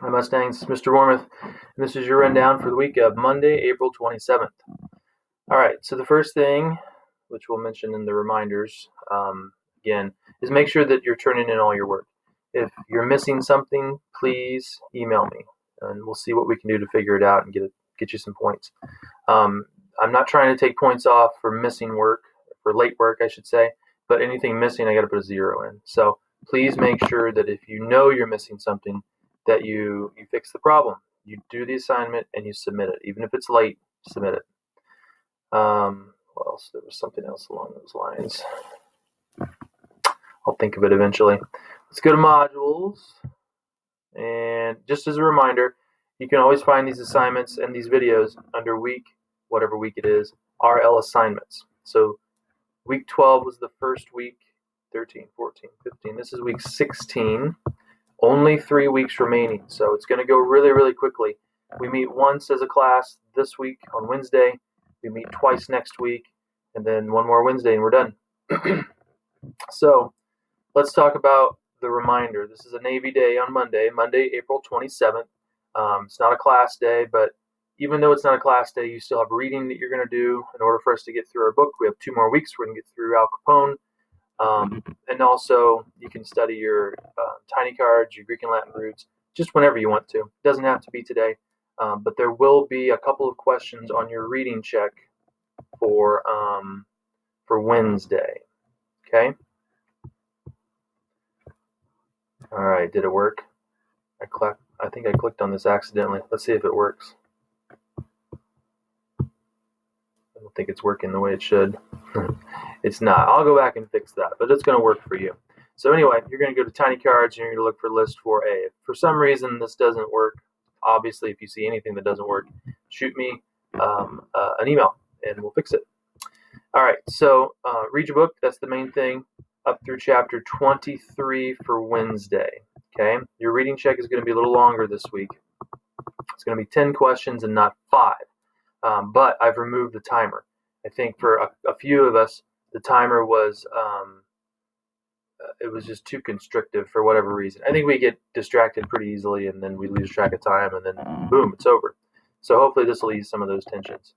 Hi Mustangs, this is Mr. Wormuth, and this is your rundown for the week of Monday, April 27th. Alright, so the first thing, which we'll mention in the reminders, again, is make sure that you're turning in all your work. If you're missing something, please email me, and we'll see what we can do to figure it out and get you some points. I'm not trying to take points off for missing work, for late work, I should say, but anything missing, I got to put a 0 in. So please make sure that if you know you're missing something, that you fix the problem. You do the assignment and you submit it. Even if it's late, submit it. What else? There was something else along those lines. I'll think of it eventually. Let's go to modules. And just as a reminder, you can always find these assignments and these videos under week, whatever week it is, RL assignments. So week 12 was the first week, 13, 14, 15. This is week 16. Only 3 weeks remaining, so it's going to go really, really quickly. We meet once as a class this week on Wednesday. We meet twice next week, and then one more Wednesday, and we're done. So let's talk about the reminder. This is a Navy Day on Monday, April 27th. It's not a class day, but even though it's not a class day, you still have reading that you're going to do in order for us to get through our book. We have 2 more weeks. We're going to get through Al Capone. And also, you can study your tiny cards, your Greek and Latin roots, just whenever you want to. It doesn't have to be today, but there will be a couple of questions on your reading check for Wednesday. Okay. All right. Did it work? I think I clicked on this accidentally. Let's see if it works. I don't think it's working the way it should. It's not. I'll go back and fix that, but it's going to work for you. So anyway, you're going to go to Tiny Cards and you're going to look for list 4A. If for some reason this doesn't work, obviously if you see anything that doesn't work, shoot me an email and we'll fix it. All right, so read your book. That's the main thing. Up through chapter 23 for Wednesday. Okay, your reading check is going to be a little longer this week. It's going to be 10 questions and not 5. But I've removed the timer. I think for a few of us, the timer was it was just too constrictive for whatever reason. I think we get distracted pretty easily, and then we lose track of time, and then boom, it's over. So hopefully this will ease some of those tensions.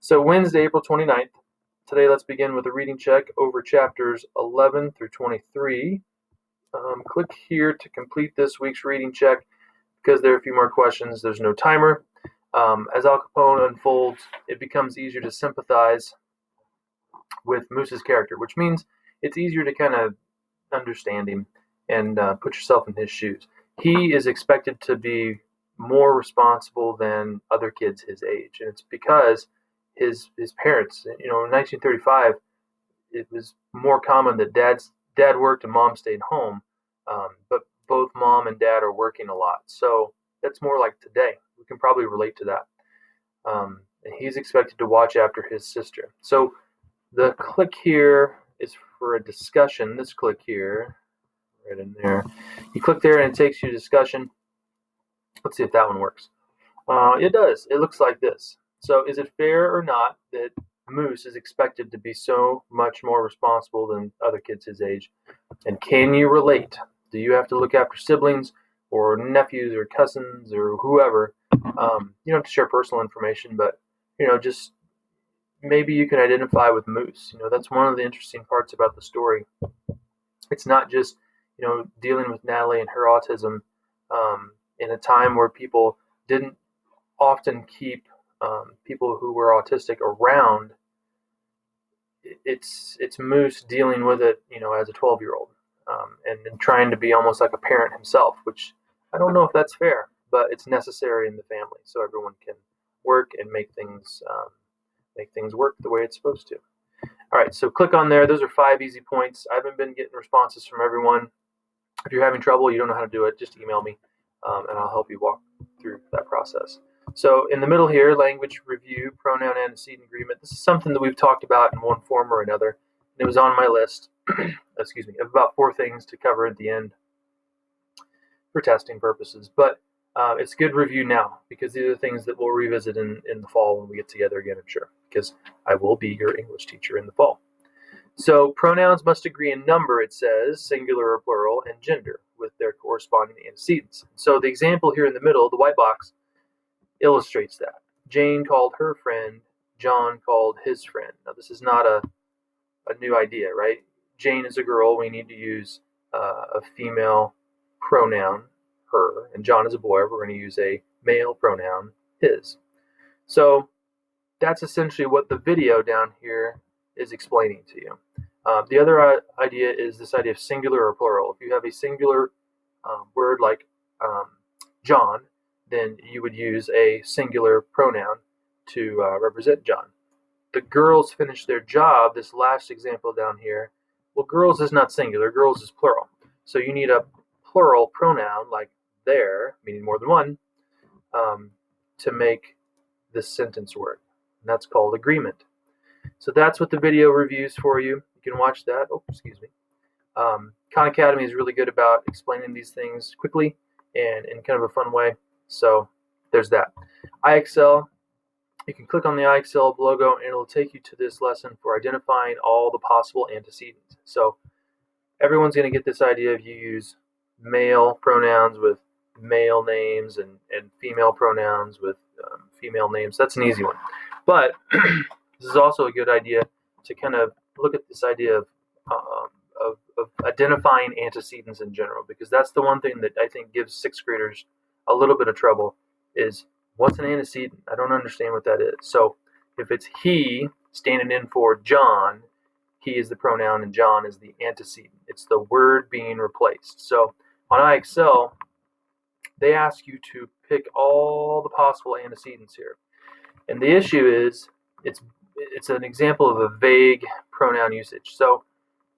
So Wednesday, April 29th. Today, let's begin with a reading check over chapters 11 through 23. Click here to complete this week's reading check because there are a few more questions. There's no timer. As Al Capone unfolds, it becomes easier to sympathize with Moose's character, which means it's easier to kind of understand him and put yourself in his shoes. He is expected to be more responsible than other kids his age, and it's because his parents, in 1935, it was more common that dad worked and mom stayed home, but both mom and dad are working a lot. So that's more like today. We can probably relate to that. And he's expected to watch after his sister. So the click here is for a discussion. This click here, right in there. You click there and it takes you to discussion. Let's see if that one works. It does. It looks like this. So is it fair or not that Moose is expected to be so much more responsible than other kids his age? And can you relate? Do you have to look after siblings or nephews or cousins or whoever? You don't have to share personal information, but just maybe you can identify with Moose. That's one of the interesting parts about the story. It's not just dealing with Natalie and her autism in a time where people didn't often keep people who were autistic around. It's Moose dealing with it, as a 12-year-old, and trying to be almost like a parent himself, which I don't know if that's fair, but it's necessary in the family so everyone can work and make things work the way it's supposed to. All right, so click on there. Those are 5 easy points. I haven't been getting responses from everyone. If you're having trouble, you don't know how to do it, just email me, and I'll help you walk through that process. So in the middle here, language review, pronoun antecedent agreement. This is something that we've talked about in one form or another. And it was on my list, excuse me, of about 4 things to cover at the end for testing purposes. But it's good review now because these are the things that we'll revisit in the fall when we get together again, I'm sure, because I will be your English teacher in the fall. So pronouns must agree in number, it says, singular or plural, and gender, with their corresponding antecedents. So the example here in the middle, the white box, illustrates that. Jane called her friend, John called his friend. Now this is not a new idea, right? Jane is a girl, we need to use a female pronoun, her, and John is a boy, we're going to use a male pronoun, his. So that's essentially what the video down here is explaining to you. The other idea is this idea of singular or plural. If you have a singular word like John, then you would use a singular pronoun to represent John. The girls finish their job, this last example down here. Well, girls is not singular, girls is plural. So you need a plural pronoun like their, meaning more than one, to make this sentence work. And that's called agreement. So that's what the video reviews for you. You can watch that. Oh, excuse me. Khan Academy is really good about explaining these things quickly and in kind of a fun way. So there's that. IXL, you can click on the IXL logo and it'll take you to this lesson for identifying all the possible antecedents. So everyone's going to get this idea of you use male pronouns with male names and female pronouns with female names. That's an easy one. But this is also a good idea to kind of look at this idea of identifying antecedents in general, because that's the one thing that I think gives sixth graders a little bit of trouble is what's an antecedent? I don't understand what that is. So if it's he standing in for John, he is the pronoun and John is the antecedent. It's the word being replaced. So on IXL, they ask you to pick all the possible antecedents here. And the issue is it's an example of a vague pronoun usage. So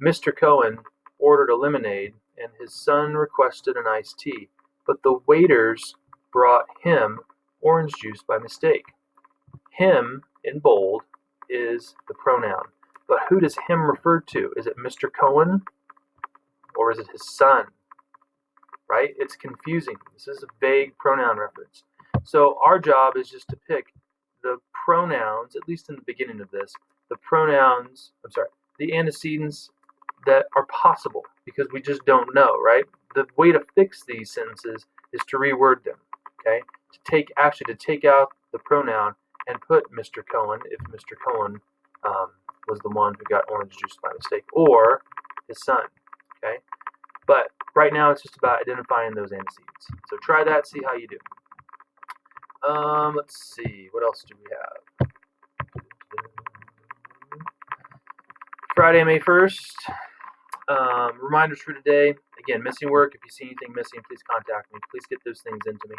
Mr. Cohen ordered a lemonade and his son requested an iced tea, but the waiters brought him orange juice by mistake. Him, in bold, is the pronoun. But who does him refer to? Is it Mr. Cohen or is it his son? Right? It's confusing. This is a vague pronoun reference. So our job is just to pick the pronouns, at least in the beginning of this, the antecedents that are possible, because we just don't know, right? The way to fix these sentences is to reword them, okay? To take out the pronoun and put Mr. Cohen, if Mr. Cohen was the one who got orange juice by mistake, or his son, okay? But right now it's just about identifying those antecedents. So try that, see how you do. Let's see, what else do we have? Friday, May 1st. Reminders for today. Again, missing work. If you see anything missing, please contact me. Please get those things into me.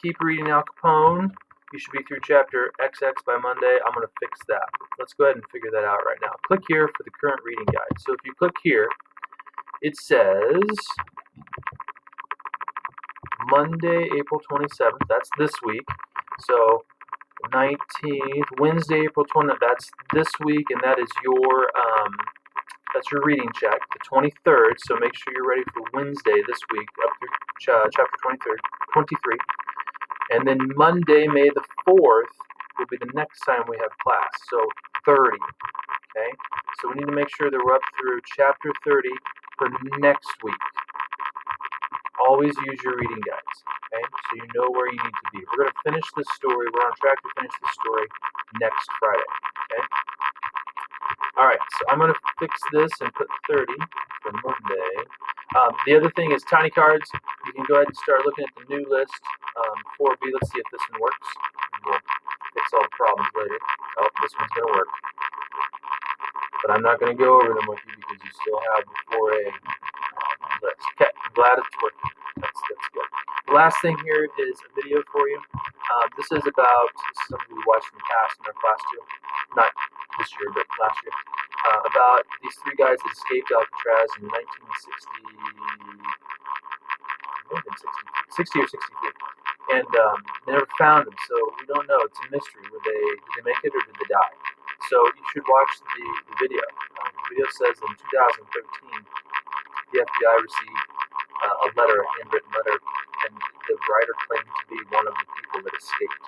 Keep reading Al Capone. You should be through chapter XX by Monday. I'm going to fix that. Let's go ahead and figure that out right now. Click here for the current reading guide. So if you click here, it says Monday, April 27th. That's this week. So 19th, Wednesday, April 20th. That's this week, and that is your reading check. The 23rd. So make sure you're ready for Wednesday this week up through chapter 23. And then Monday, May the 4th, will be the next time we have class. So 30. Okay. So we need to make sure that we're up through chapter 30 for next week. Always use your reading guides, okay? So you know where you need to be. We're going to finish this story. We're on track to finish this story next Friday, okay? All right, so I'm going to fix this and put 30 for Monday. The other thing is tiny cards. You can go ahead and start looking at the new list. 4B, let's see if this one works. We'll fix all the problems later. Oh, this one's going to work. But I'm not going to go over them with you because you still have the 4A list. Okay, I'm glad it's working. That's good. The last thing here is a video for you. This is something we watched in the past in our class too. Not this year, but last year. About these three guys that escaped Alcatraz in 60 or 63. And they never found them, so we don't know. It's a mystery. Did they make it or did they die? So you should watch the video. The video says in 2013, the FBI received a handwritten letter, and the writer claimed to be one of the people that escaped.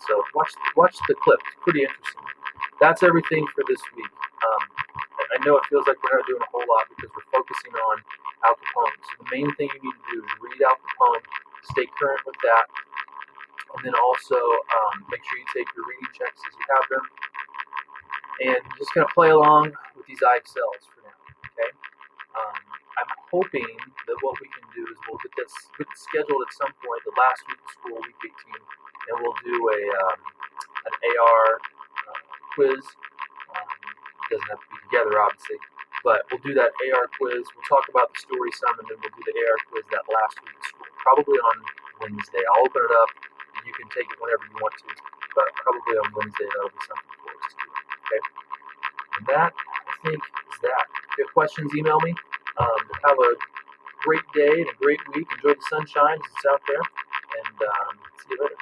So watch the clip. It's pretty interesting. That's everything for this week. I know it feels like we're not doing a whole lot because we're focusing on Al Capone. So the main thing you need to do is read Al Capone, stay current with that, and then also make sure you take your reading checks as you have them, and just kind of play along with these IXLs for now. Okay. I'm hoping that what we can do is we'll get this scheduled at some point, the last week of school, week 18, and we'll do an AR quiz. It doesn't have to be together, obviously, but we'll do that AR quiz. We'll talk about the story some, and then we'll do the AR quiz that last week of school, probably on Wednesday. I'll open it up, and you can take it whenever you want to, but probably on Wednesday that'll be something for us to do. Okay. And that, I think, is that. If you have questions, email me. Have a great day and a great week. Enjoy the sunshine as it's out there. And see you later.